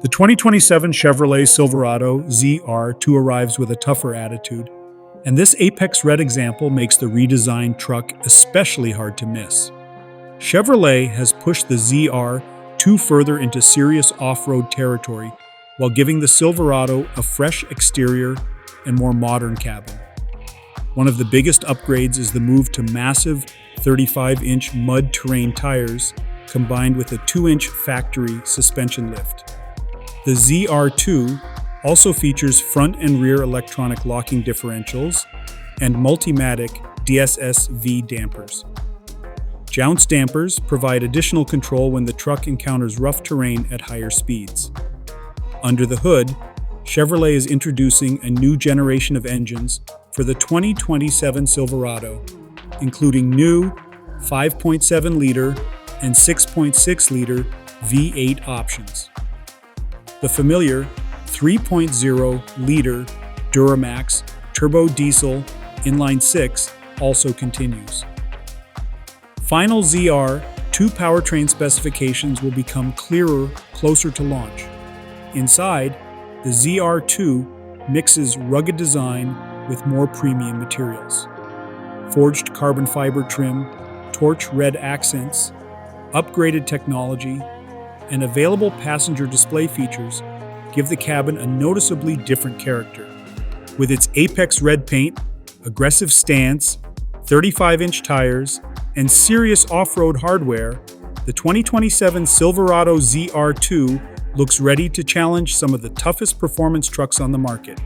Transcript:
The 2027 Chevrolet Silverado ZR2 arrives with a tougher attitude, and this Apex Red example makes the redesigned truck especially hard to miss. Chevrolet has pushed the ZR2 further into serious off-road territory while giving the Silverado a fresh exterior and more modern cabin. One of the biggest upgrades is the move to massive 35-inch mud terrain tires combined with a 2-inch factory suspension lift. The ZR2 also features front and rear electronic locking differentials and Multimatic DSSV dampers. Jounce dampers provide additional control when the truck encounters rough terrain at higher speeds. Under the hood, Chevrolet is introducing a new generation of engines for the 2027 Silverado, including new 5.7-liter and 6.6-liter V8 options. The familiar 3.0-liter Duramax turbo diesel inline-6 also continues. Final ZR2 powertrain specifications will become clearer closer to launch. Inside, the ZR2 mixes rugged design with more premium materials. Forged carbon fiber trim, torch red accents, upgraded technology, and available passenger display features give the cabin a noticeably different character. With its Apex Red paint, aggressive stance, 35-inch tires, and serious off-road hardware, the 2027 Silverado ZR2 looks ready to challenge some of the toughest performance trucks on the market.